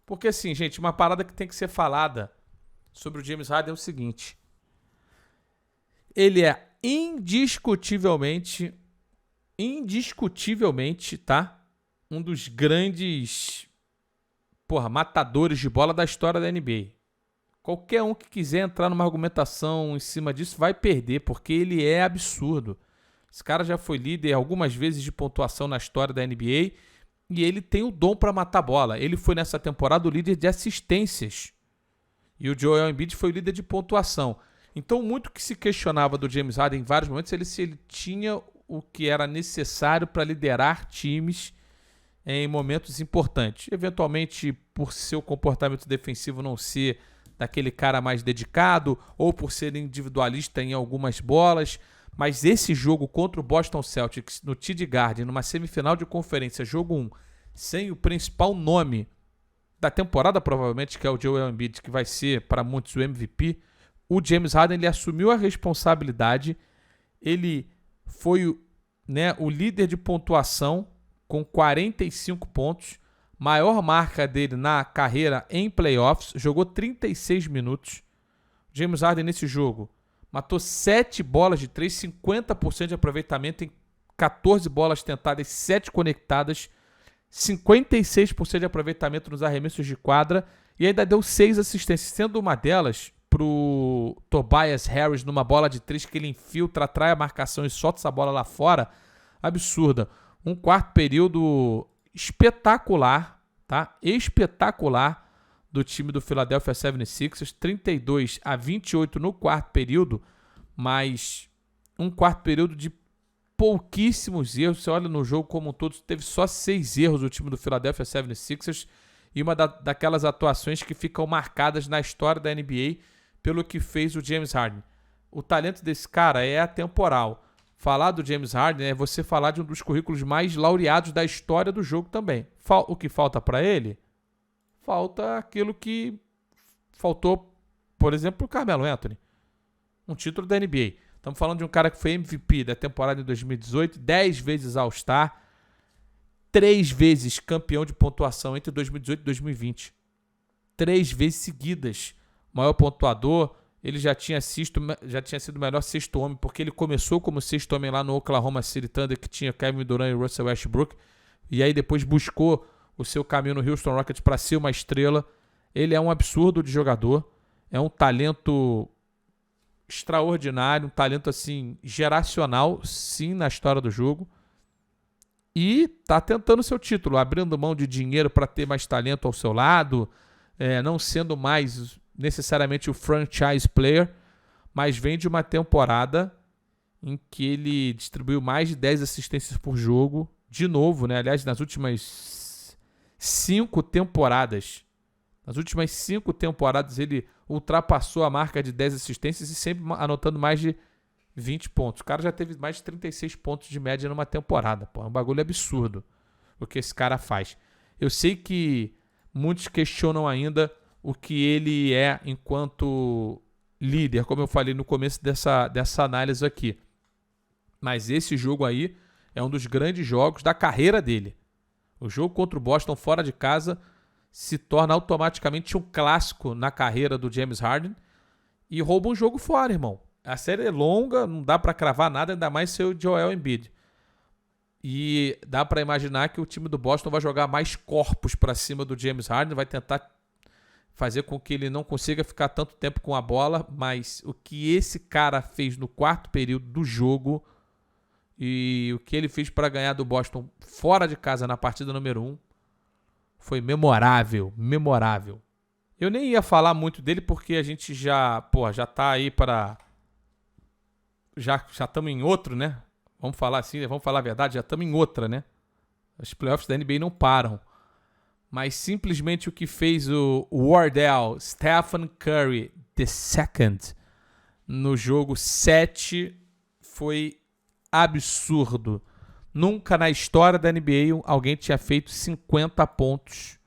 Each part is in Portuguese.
Porque assim, gente, uma parada que tem que ser falada sobre o James Harden é o seguinte. Ele é indiscutivelmente, tá? Um dos grandes, matadores de bola da história da NBA. Qualquer um que quiser entrar numa argumentação em cima disso vai perder, porque ele é absurdo. Esse cara já foi líder algumas vezes de pontuação na história da NBA e ele tem o dom para matar bola. Ele foi nessa temporada o líder de assistências e o Joel Embiid foi o líder de pontuação. Então, muito que se questionava do James Harden em vários momentos, se ele tinha o que era necessário para liderar times em momentos importantes. Eventualmente, por seu comportamento defensivo não ser daquele cara mais dedicado, ou por ser individualista em algumas bolas. Mas esse jogo contra o Boston Celtics no TD Garden, numa semifinal de conferência, jogo 1, sem o principal nome da temporada, provavelmente, que é o Joel Embiid, que vai ser, para muitos, o MVP, o James Harden ele assumiu a responsabilidade, ele foi o líder de pontuação com 45 pontos, maior marca dele na carreira em playoffs, jogou 36 minutos. James Harden nesse jogo matou 7 bolas de 3, 50% de aproveitamento em 14 bolas tentadas, 7 conectadas, 56% de aproveitamento nos arremessos de quadra e ainda deu 6 assistências, sendo uma delas pro Tobias Harris numa bola de 3 que ele infiltra, atrai a marcação e solta essa bola lá fora. Absurda. Um quarto período espetacular, tá? Espetacular do time do Philadelphia 76ers, 32-28 no quarto período, mas um quarto período de pouquíssimos erros. Você olha no jogo como um todo, teve só 6 erros o time do Philadelphia 76ers e uma daquelas atuações que ficam marcadas na história da NBA pelo que fez o James Harden. O talento desse cara é atemporal. Falar do James Harden é você falar de um dos currículos mais laureados da história do jogo também. O que falta para ele? Falta aquilo que faltou, por exemplo, para o Carmelo Anthony. Um título da NBA. Estamos falando de um cara que foi MVP da temporada de 2018, 10 vezes All-Star, 3 vezes campeão de pontuação entre 2018 e 2020. 3 vezes seguidas. Maior pontuador. Ele já tinha sido o melhor sexto homem, porque ele começou como sexto homem lá no Oklahoma City Thunder, que tinha Kevin Durant e Russell Westbrook. E aí depois buscou o seu caminho no Houston Rockets para ser uma estrela. Ele é um absurdo de jogador. É um talento extraordinário, um talento assim geracional, sim, na história do jogo. E tá tentando seu título, abrindo mão de dinheiro para ter mais talento ao seu lado, não sendo mais necessariamente o franchise player, mas vem de uma temporada em que ele distribuiu mais de 10 assistências por jogo, de novo, né? Aliás, nas últimas 5 temporadas. Nas últimas 5 temporadas ele ultrapassou a marca de 10 assistências e sempre anotando mais de 20 pontos. O cara já teve mais de 36 pontos de média numa temporada. Pô, é um bagulho absurdo o que esse cara faz. Eu sei que muitos questionam ainda o que ele é enquanto líder, como eu falei no começo dessa análise aqui. Mas esse jogo aí é um dos grandes jogos da carreira dele. O jogo contra o Boston fora de casa se torna automaticamente um clássico na carreira do James Harden e rouba um jogo fora, irmão. A série é longa, não dá para cravar nada, ainda mais seu Joel Embiid. E dá para imaginar que o time do Boston vai jogar mais corpos para cima do James Harden, vai tentar fazer com que ele não consiga ficar tanto tempo com a bola, mas o que esse cara fez no quarto período do jogo e o que ele fez para ganhar do Boston fora de casa na partida número 1 foi memorável, memorável. Eu nem ia falar muito dele porque a gente já tá aí para... Já estamos em outro, né? Vamos falar assim, vamos falar a verdade, já estamos em outra, né? Os playoffs da NBA não param. Mas simplesmente o que fez o Wardell Stephen Curry II no jogo 7 foi absurdo. Nunca na história da NBA alguém tinha feito 50 pontos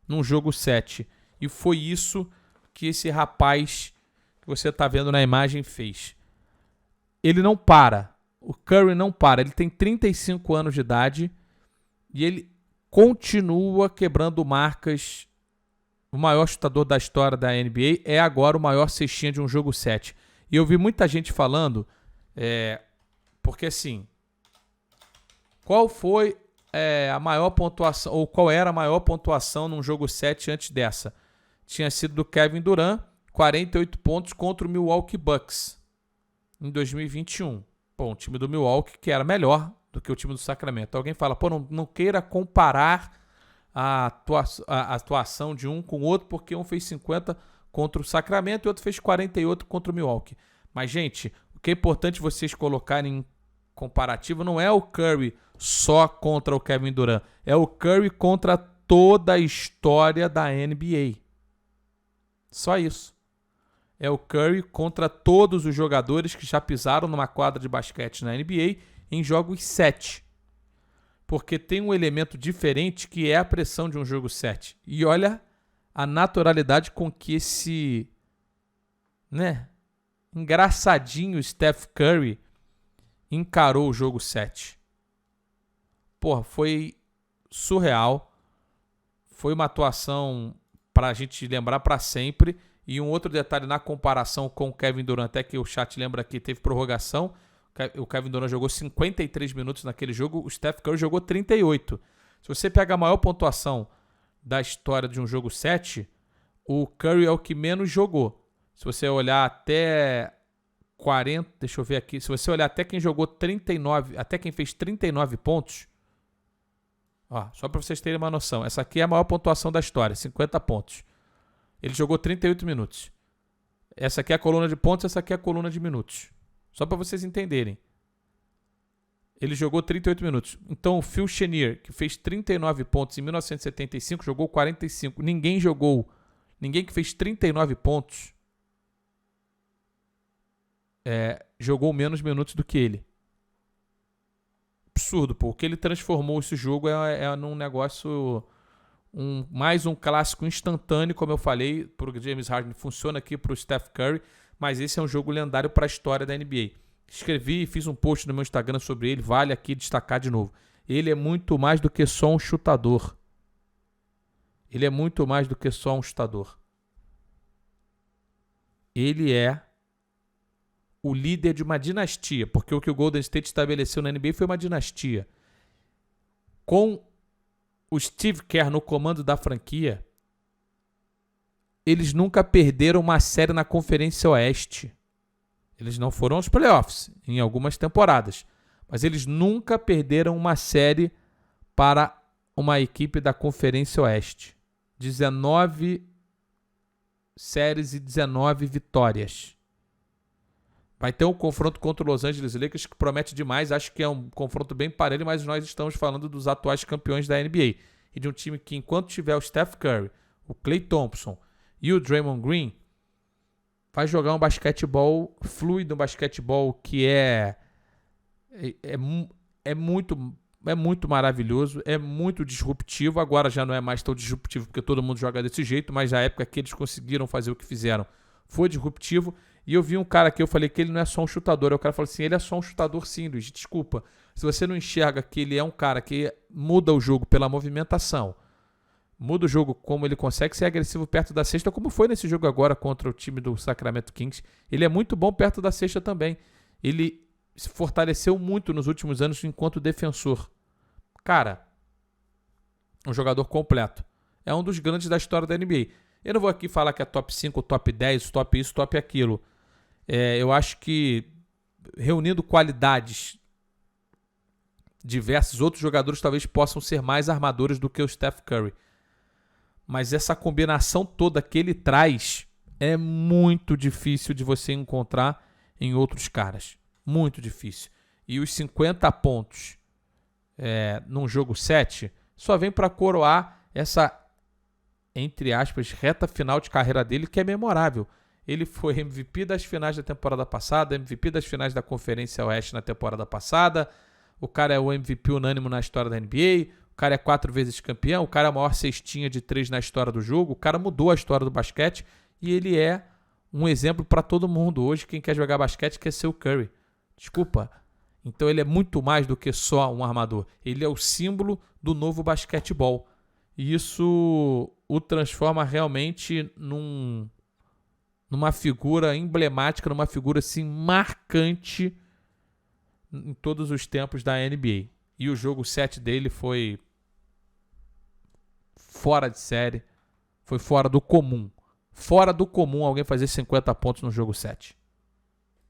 num jogo 7. E foi isso que esse rapaz que você está vendo na imagem fez. Ele não para. O Curry não para. Ele tem 35 anos de idade e ele continua quebrando marcas o maior chutador da história da NBA, é agora o maior cestinha de um jogo 7. E eu vi muita gente falando, porque assim, qual foi a maior pontuação, ou qual era a maior pontuação num jogo 7 antes dessa? Tinha sido do Kevin Durant, 48 pontos contra o Milwaukee Bucks, em 2021. Bom, o time do Milwaukee que era melhor do que o time do Sacramento. Alguém fala, não queira comparar a atuação de um com o outro, porque um fez 50 contra o Sacramento e outro fez 48 contra o Milwaukee. Mas, gente, o que é importante vocês colocarem em comparativo não é o Curry só contra o Kevin Durant, é o Curry contra toda a história da NBA. Só isso. É o Curry contra todos os jogadores que já pisaram numa quadra de basquete na NBA em jogos 7. Porque tem um elemento diferente que é a pressão de um jogo 7. E olha a naturalidade com que esse engraçadinho Steph Curry encarou o jogo 7. Porra, foi surreal. Foi uma atuação para a gente lembrar para sempre. E um outro detalhe na comparação com o Kevin Durant, até que o chat lembra aqui, teve prorrogação. O Kevin Durant jogou 53 minutos naquele jogo, o Steph Curry jogou 38. Se você pega a maior pontuação da história de um jogo 7, o Curry é o que menos jogou. Se você olhar até 40, deixa eu ver aqui, se você olhar até quem jogou 39, até quem fez 39 pontos, só para vocês terem uma noção, essa aqui é a maior pontuação da história, 50 pontos. Ele jogou 38 minutos. Essa aqui é a coluna de pontos, essa aqui é a coluna de minutos. Só para vocês entenderem. Ele jogou 38 minutos. Então o Phil Chenier, que fez 39 pontos em 1975, jogou 45. Ninguém que fez 39 pontos jogou menos minutos do que ele. Absurdo, pô. O que ele transformou esse jogo é num negócio... mais um clássico instantâneo, como eu falei, para o James Harden, funciona aqui para o Steph Curry, mas esse é um jogo lendário para a história da NBA. Escrevi e fiz um post no meu Instagram sobre ele, vale aqui destacar de novo. Ele é muito mais do que só um chutador. Ele é muito mais do que só um chutador. Ele é o líder de uma dinastia, porque o que o Golden State estabeleceu na NBA foi uma dinastia. Com o Steve Kerr no comando da franquia, eles nunca perderam uma série na Conferência Oeste. Eles não foram aos playoffs em algumas temporadas, mas eles nunca perderam uma série para uma equipe da Conferência Oeste. 19 séries e 19 vitórias. Vai ter um confronto contra o Los Angeles Lakers que promete demais. Acho que é um confronto bem parelho, mas nós estamos falando dos atuais campeões da NBA. E de um time que, enquanto tiver o Steph Curry, o Klay Thompson e o Draymond Green, vai jogar um basquetebol fluido, um basquetebol que é muito maravilhoso, é muito disruptivo. Agora já não é mais tão disruptivo porque todo mundo joga desse jeito, mas na época que eles conseguiram fazer o que fizeram foi disruptivo. E eu vi um cara que eu falei que ele não é só um chutador. O cara falou assim, ele é só um chutador sim, Luiz, desculpa. Se você não enxerga que ele é um cara que muda o jogo pela movimentação, muda o jogo como ele consegue ser agressivo perto da cesta, como foi nesse jogo agora contra o time do Sacramento Kings. Ele é muito bom perto da cesta também. Ele se fortaleceu muito nos últimos anos enquanto defensor. Cara, um jogador completo. É um dos grandes da história da NBA. Eu não vou aqui falar que é top 5, top 10, top isso, top aquilo. Eu acho que reunindo qualidades diversas, outros jogadores talvez possam ser mais armadores do que o Steph Curry. Mas essa combinação toda que ele traz é muito difícil de você encontrar em outros caras. Muito difícil. E os 50 pontos num jogo 7 só vem para coroar essa, entre aspas, reta final de carreira dele, que é memorável. Ele foi MVP das finais da temporada passada, MVP das finais da Conferência Oeste na temporada passada. O cara é o MVP unânime na história da NBA. O cara é 4 vezes campeão. O cara é a maior cestinha de 3 na história do jogo. O cara mudou a história do basquete e ele é um exemplo para todo mundo. Hoje, quem quer jogar basquete quer ser o Curry. Desculpa. Então, ele é muito mais do que só um armador. Ele é o símbolo do novo basquetebol. E isso o transforma realmente numa figura emblemática, numa figura assim marcante em todos os tempos da NBA. E o jogo 7 dele foi fora de série, foi fora do comum. Fora do comum alguém fazer 50 pontos no jogo 7.